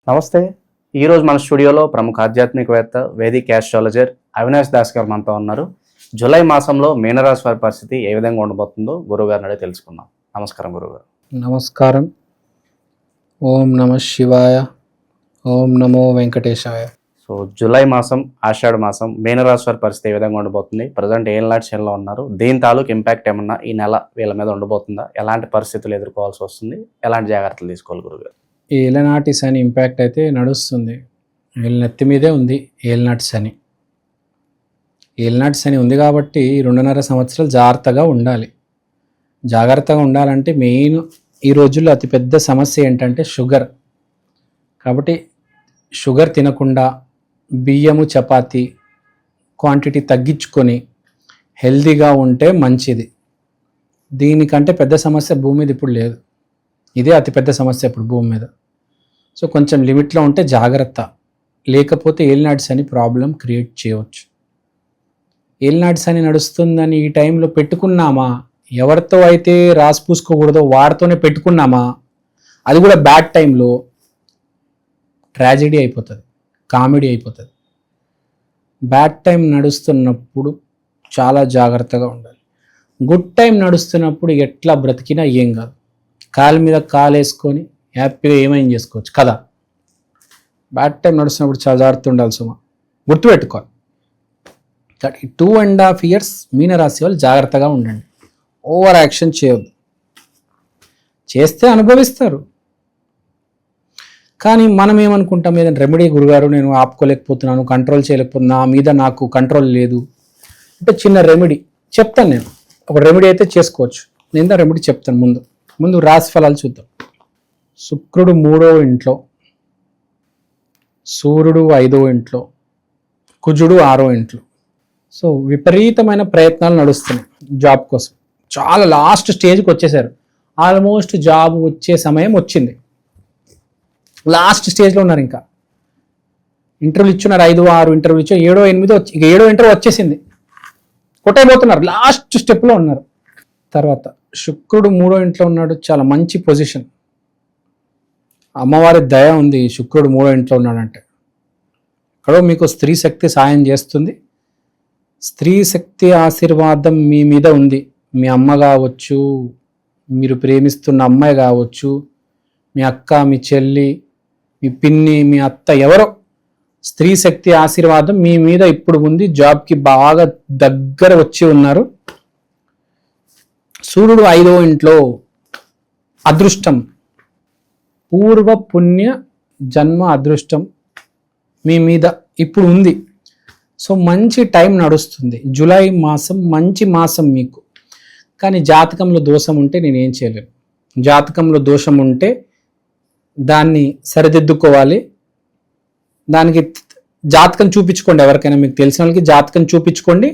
నమస్తే. ఈరోజు మన స్టూడియోలో ప్రముఖ ఆధ్యాత్మికవేత్త వేదిక్ యాస్ట్రాలజర్ అవినాష్ దాస్ గారు మనతో ఉన్నారు. జూలై మాసంలో మీనరాశి వారి పరిస్థితి ఏ విధంగా ఉండబోతుందో గురువుగారిని అడిగి తెలుసుకుందాం. నమస్కారం గురువుగారు. నమస్కారం. ఓం నమ శివాయ. ఓం నమో వెంకటేశాయ. సో జూలై మాసం, ఆషాఢ మాసం మీనరాశి వారి పరిస్థితి ఏ విధంగా ఉండబోతుంది? ప్రజెంట్ ఏళ్ళనాటి శనిలో ఉన్నారు. దీని తాలూకు ఇంపాక్ట్ ఏమన్నా ఈ నెల వీళ్ళ మీద ఉండబోతుందా? ఎలాంటి పరిస్థితులు ఎదుర్కోవాల్సి వస్తుంది? ఎలాంటి జాగ్రత్తలు తీసుకోవాలి గురువుగారు? ఏలనాటి శని ఇంపాక్ట్ అయితే నడుస్తుంది. ఏళ్ళనెత్తి మీదే ఉంది ఏలనాటి శని. ఏలనాటి శని ఉంది కాబట్టి 2.5 సంవత్సరాలు జాగ్రత్తగా ఉండాలంటే మెయిన్ ఈ రోజుల్లో అతిపెద్ద సమస్య ఏంటంటే షుగర్. కాబట్టి షుగర్ తినకుండా బియ్యము చపాతి క్వాంటిటీ తగ్గించుకొని హెల్తీగా ఉంటే మంచిది. దీనికంటే పెద్ద సమస్య భూమి మీద ఇప్పుడు లేదు. ఇదే అతిపెద్ద సమస్య ఇప్పుడు భూమి మీద. సో కొంచెం లిమిట్లో ఉంటే జాగ్రత్త, లేకపోతే ఏలినాటి శని ప్రాబ్లం క్రియేట్ చేయవచ్చు. ఏలినాటి శని నడుస్తుందని ఈ టైంలో పెట్టుకున్నామా, ఎవరితో అయితే రాసి పూసుకోకూడదో వాడితోనే పెట్టుకున్నామా, అది కూడా బ్యాడ్ టైంలో ట్రాజెడీ అయిపోతుంది, కామెడీ అయిపోతుంది. బ్యాడ్ టైం నడుస్తున్నప్పుడు చాలా జాగ్రత్తగా ఉండాలి. గుడ్ టైం నడుస్తున్నప్పుడు ఎట్లా బ్రతికినా ఏం కాదు. కాలు మీద కాలు వేసుకొని హ్యాపీగా ఏమైనా చేసుకోవచ్చు కదా. బ్యాడ్ టైం నడుస్తున్నప్పుడు చాలా జాగ్రత్త ఉండాలి సుమా, గుర్తుపెట్టుకోవాలి. ఈ 2.5 years మీనరాశి వాళ్ళు జాగ్రత్తగా ఉండండి. ఓవర్ యాక్షన్ చేయొద్దు. చేస్తే అనుభవిస్తారు. కానీ మనం ఏమనుకుంటాం, ఏదైనా రెమెడీ గురుగారు నేను ఆపుకోలేకపోతున్నాను, కంట్రోల్ చేయలేకపోతున్నా, నా మీద నాకు కంట్రోల్ లేదు అంటే చిన్న రెమెడీ చెప్తాను. నేను ఒక రెమెడీ అయితే చేసుకోవచ్చు. నేను రెమెడీ చెప్తాను. ముందు రాశి ఫలాలు చూద్దాం. శుక్రుడు 3వ ఇంట్లో, సూర్యుడు 5వ ఇంట్లో, కుజుడు 6వ ఇంట్లో. సో విపరీతమైన ప్రయత్నాలు నడుస్తున్నాయి జాబ్ కోసం. చాలా లాస్ట్ స్టేజ్కి వచ్చేసారు. ఆల్మోస్ట్ జాబ్ వచ్చే సమయం వచ్చింది. లాస్ట్ స్టేజ్లో ఉన్నారు. ఇంకా ఇంటర్వ్యూలు ఇచ్చున్నారు. 5, 6 ఇంటర్వ్యూ ఇచ్చారు. 7, 8 వచ్చి 7వ ఇంటర్వ్యూ వచ్చేసింది. కొట్టైపోతున్నారు. లాస్ట్ స్టెప్లో ఉన్నారు. తర్వాత శుక్రుడు 3వ ఇంట్లో ఉన్నాడు. చాలా మంచి పొజిషన్. అమ్మవారి దయ ఉంది. శుక్రుడు 3వ ఇంట్లో ఉన్నాడంటే ఇక్కడ మీకు స్త్రీ శక్తి సాయం చేస్తుంది. స్త్రీ శక్తి ఆశీర్వాదం మీ మీద ఉంది. మీ అమ్మ కావచ్చు, మీరు ప్రేమిస్తున్న అమ్మాయి కావచ్చు, మీ అక్క, మీ చెల్లి, మీ పిన్ని, మీ అత్త, ఎవరో స్త్రీ శక్తి ఆశీర్వాదం మీ మీద ఇప్పుడు ఉంది. జాబ్కి బాగా దగ్గర వచ్చి ఉన్నారు. సూర్యుడు 5వ ఇంట్లో అదృష్టం, పూర్వ పుణ్య జన్మ అదృష్టం మీ మీద ఇప్పుడు ఉంది. సో మంచి టైం నడుస్తుంది. జూలై మాసం మంచి మాసం మీకు. కానీ జాతకంలో దోషం ఉంటే నేనేం చేయలేను. జాతకంలో దోషం ఉంటే దాన్ని సరిదిద్దుకోవాలి. దానికి జాతకం చూపించుకోండి. ఎవరికైనా మీకు తెలిసిన వాళ్ళకి జాతకం చూపించుకోండి.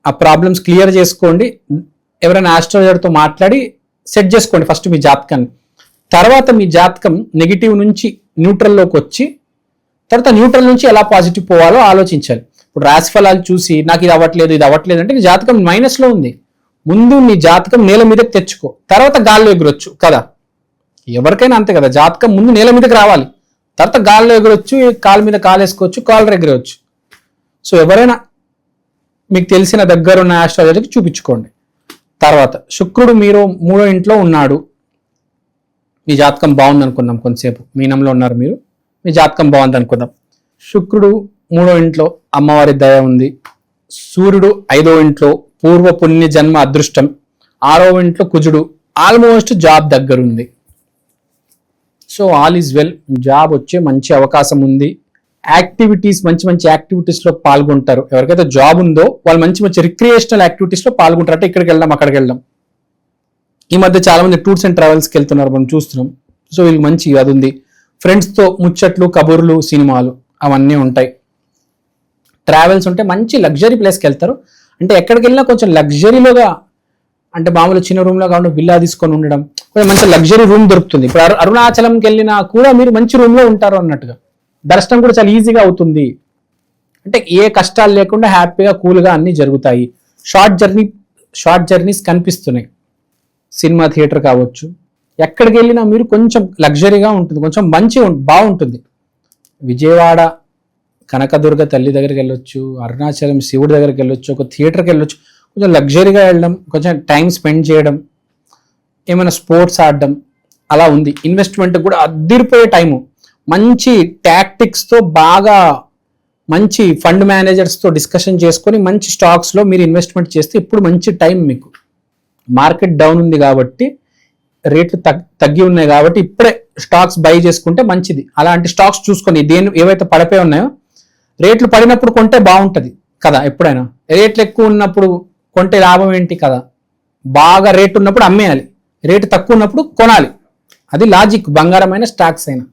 ఆ ప్రాబ్లమ్స్ క్లియర్ చేసుకోండి. ఎవరైనా ఆస్ట్రాలజర్తో మాట్లాడి సెట్ చేసుకోండి ఫస్ట్ మీ జాతకాన్ని. తర్వాత మీ జాతకం నెగిటివ్ నుంచి న్యూట్రల్లోకి వచ్చి తర్వాత న్యూట్రల్ నుంచి ఎలా పాజిటివ్ పోవాలో ఆలోచించాలి. ఇప్పుడు రాశి ఫలాలు చూసి నాకు ఇది అవ్వట్లేదు అంటే నీ జాతకం మైనస్లో ఉంది. ముందు నీ జాతకం నేల మీదకి తెచ్చుకో, తర్వాత గాల్లో ఎగురొచ్చు కదా. ఎవరికైనా అంతే కదా. జాతకం ముందు నేల మీదకి రావాలి, తర్వాత గాల్లో ఎగురొచ్చు, కాలు మీద కాలు వేసుకోవచ్చు, కాలర్ ఎగరవచ్చు. సో ఎవరైనా మీకు తెలిసిన దగ్గరున్న ఆస్ట్రాలజర్కి చూపించుకోండి. తర్వాత శుక్రుడు మీరు 3వ ఇంట్లో ఉన్నాడు. మీ జాతకం బాగుంది అనుకుందాం. కొంతసేపు మీనంలో ఉన్నారు మీరు, మీ జాతకం బాగుంది అనుకుందాం. శుక్రుడు 3వ ఇంట్లో అమ్మవారి దయ ఉంది. సూర్యుడు 5వ ఇంట్లో పూర్వ పుణ్య జన్మ అదృష్టం. 6వ ఇంట్లో కుజుడు. ఆల్మోస్ట్ జాబ్ దగ్గరుంది. So all is well. Job వచ్చే మంచి అవకాశం ఉంది. యాక్టివిటీస్, మంచి యాక్టివిటీస్లో పాల్గొంటారు. ఎవరికైతే జాబ్ ఉందో వాళ్ళు మంచి రిక్రియేషనల్ యాక్టివిటీస్లో పాల్గొంటారు. అంటే ఇక్కడికి వెళ్దాం, అక్కడికి వెళ్దాం. ఈ మధ్య చాలా మంది టూర్స్ అండ్ ట్రావెల్స్కి వెళ్తున్నారు, మనం చూస్తున్నాం. సో వీళ్ళు మంచి అది ఉంది. ఫ్రెండ్స్తో ముచ్చట్లు, కబుర్లు, సినిమాలు అవన్నీ ఉంటాయి. ట్రావెల్స్ ఉంటే మంచి లగ్జరీ ప్లేస్కి వెళ్తారు. అంటే ఎక్కడికి వెళ్ళినా కొంచెం లగ్జరీలోగా, అంటే మామూలు చిన్న రూమ్లో కాకుండా విల్లా తీసుకొని ఉండడం, కొంచెం మంచి లగ్జరీ రూమ్ దొరుకుతుంది. ఇప్పుడు అరుణాచలంకి వెళ్ళినా కూడా మీరు మంచి రూమ్లో ఉంటారు అన్నట్టుగా. దర్శనం కూడా చాలా ఈజీగా అవుతుంది. అంటే ఏ కష్టాలు లేకుండా హ్యాపీగా కూల్గా అన్నీ జరుగుతాయి. షార్ట్ జర్నీస్ కనిపిస్తున్నాయి. సినిమా థియేటర్ కావచ్చు, ఎక్కడికి వెళ్ళినా మీరు కొంచెం లగ్జరీగా ఉంటుంది, కొంచెం బాగుంటుంది. విజయవాడ కనకదుర్గ తల్లి దగ్గరికి వెళ్ళొచ్చు, అరుణాచలం శివుడి దగ్గరికి వెళ్ళొచ్చు, ఒక థియేటర్కి వెళ్ళొచ్చు, కొంచెం లగ్జరీగా వెళ్ళడం, కొంచెం టైం స్పెండ్ చేయడం, ఏమైనా స్పోర్ట్స్ ఆడడం, అలా ఉంది. ఇన్వెస్ట్మెంట్ కూడా అద్దిరిపోయే టైము. మంచి టాక్టిక్స్తో బాగా మంచి ఫండ్ మేనేజర్స్తో డిస్కషన్ చేసుకొని మంచి స్టాక్స్లో మీరు ఇన్వెస్ట్మెంట్ చేస్తే ఇప్పుడు మంచి టైం మీకు. మార్కెట్ డౌన్ ఉంది కాబట్టి, రేట్లు తగ్గి ఉన్నాయి కాబట్టి ఇప్పుడే స్టాక్స్ బై చేసుకుంటే మంచిది. అలాంటి స్టాక్స్ చూసుకొని ఏవైతే పడిపోయి ఉన్నాయో రేట్లు పడినప్పుడు కొంటే బాగుంటుంది కదా. ఎప్పుడైనా రేట్లు ఎక్కువ ఉన్నప్పుడు కొంటే లాభం ఏంటి కదా. బాగా రేటు ఉన్నప్పుడు అమ్మేయాలి, రేటు తక్కువ ఉన్నప్పుడు కొనాలి. అది లాజిక్, బంగారమైన స్టాక్స్ అయినా.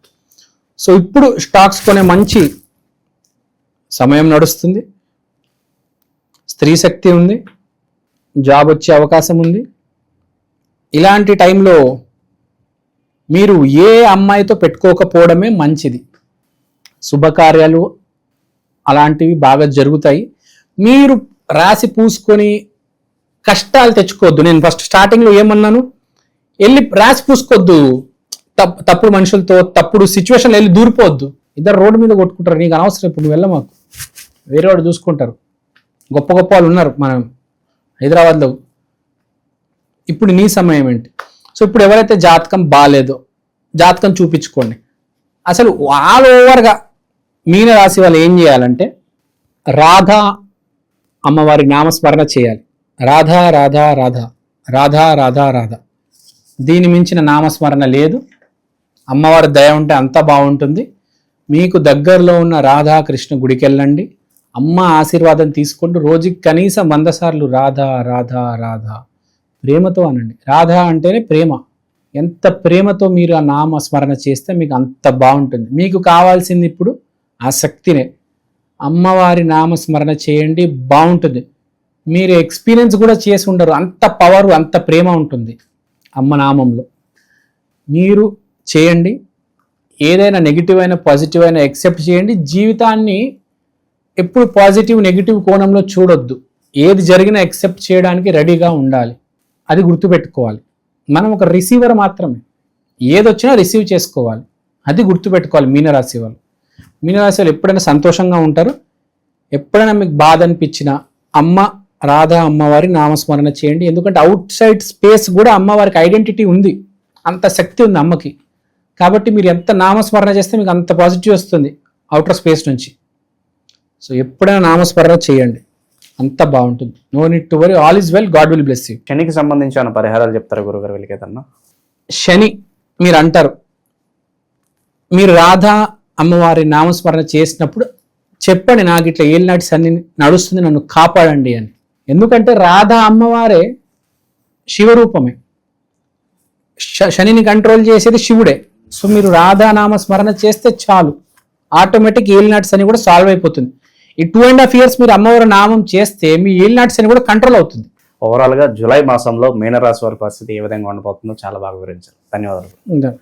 సో ఇప్పుడు స్టాక్స్ కొనే మంచి సమయం నడుస్తుంది. స్త్రీ శక్తి ఉంది, జాబ్ వచ్చే అవకాశం ఉంది. ఇలాంటి టైంలో మీరు ఏ అమ్మాయితో పెట్టుకోకపోవడమే మంచిది. శుభకార్యాలు అలాంటివి బాగా జరుగుతాయి. మీరు రాసి పూసుకొని కష్టాలు తెచ్చుకోవద్దు. నేను ఫస్ట్ స్టార్టింగ్లో ఏమన్నాను, వెళ్ళి రాసి పూసుకోవద్దు. తప్పుడు మనుషులతో తప్పుడు సిచ్యువేషన్లో వెళ్ళి దూరిపోవద్దు. ఇద్దరు రోడ్డు మీద కొట్టుకుంటారు, నీకు అనవసరం, ఇప్పుడు నువ్వు వెళ్ళమాకు, వేరే వాడు చూసుకుంటారు. గొప్ప గొప్ప వాళ్ళు ఉన్నారు మనం హైదరాబాద్లో. ఇప్పుడు నీ సమయం ఏంటి? సో ఇప్పుడు ఎవరైతే జాతకం బాగాలేదో జాతకం చూపించుకోండి. అసలు ఆల్ ఓవర్గా మీన రాశి వాళ్ళు ఏం చేయాలంటే రాధా అమ్మవారి నామస్మరణ చేయాలి. రాధా రాధా రాధా రాధా రాధా రాధా, దీని మించిన నామస్మరణ లేదు. అమ్మవారి దయ ఉంటే అంతా బాగుంటుంది. మీకు దగ్గరలో ఉన్న రాధాకృష్ణ గుడికి వెళ్ళండి, అమ్మ ఆశీర్వాదం తీసుకుంటూ రోజుకి కనీసం 100 సార్లు రాధా రాధా రాధా ప్రేమతో అనండి. రాధా అంటేనే ప్రేమ. ఎంత ప్రేమతో మీరు ఆ నామస్మరణ చేస్తే మీకు అంత బాగుంటుంది. మీకు కావాల్సింది ఇప్పుడు ఆ శక్తినే. అమ్మవారి నామస్మరణ చేయండి, బాగుంటుంది. మీరు ఎక్స్పీరియన్స్ కూడా చేసి ఉండరు, అంత పవర్, అంత ప్రేమ ఉంటుంది అమ్మ నామంలో. మీరు చేయండి. ఏదైనా నెగిటివ్ అయినా పాజిటివ్ అయినా యాక్సెప్ట్ చేయండి. జీవితాన్ని ఎప్పుడు పాజిటివ్ నెగిటివ్ కోణంలో చూడొద్దు. ఏది జరిగినా యాక్సెప్ట్ చేయడానికి రెడీగా ఉండాలి. అది గుర్తుపెట్టుకోవాలి. మనం ఒక రిసీవర్ మాత్రమే, ఏదొచ్చినా రిసీవ్ చేసుకోవాలి. అది గుర్తుపెట్టుకోవాలి. మీనరాశి వాళ్ళు ఎప్పుడైనా సంతోషంగా ఉంటారు. ఎప్పుడైనా మీకు బాధ అనిపించినా అమ్మ రాధా అమ్మవారి నామస్మరణ చేయండి. ఎందుకంటే అవుట్ సైడ్ స్పేస్ కూడా అమ్మవారికి ఐడెంటిటీ ఉంది, అంత శక్తి ఉంది అమ్మకి. కాబట్టి మీరు ఎంత నామస్మరణ చేస్తే మీకు అంత పాజిటివ్ వస్తుంది అవుటర్ స్పేస్ నుంచి. సో ఎప్పుడైనా నామస్మరణ చేయండి, అంత బాగుంటుంది. No need to worry, all is well, God will bless you. శనికి సంబంధించిన పరిహారాలు చెప్తారు గురుగారు వీళ్ళకేదన్నా? శని మీరు అంటారు, మీరు రాధా అమ్మవారి నామస్మరణ చేసినప్పుడు చెప్పండి, నాకు ఇట్లా ఏలినాటి శని నడుస్తుంది, నన్ను కాపాడండి అని. ఎందుకంటే రాధా అమ్మవారే శివరూపమే, శనిని కంట్రోల్ చేసేది శివుడే. సో మీరు రాధా నామస్మరణ చేస్తే చాలు, ఆటోమేటిక్ ఏలినాటి శని కూడా సాల్వ్ అయిపోతుంది. ఈ 2.5 years మీరు అమ్మవారి నామం చేస్తే మీ ఏలినాటి శని కూడా కంట్రోల్ అవుతుంది. ఓవరాల్గా జూలై మాసంలో మీనరాశి వారి పరిస్థితి ఏ విధంగా ఉండబోతుందో చాలా బాగా వివరించారు. ధన్యవాదాలు.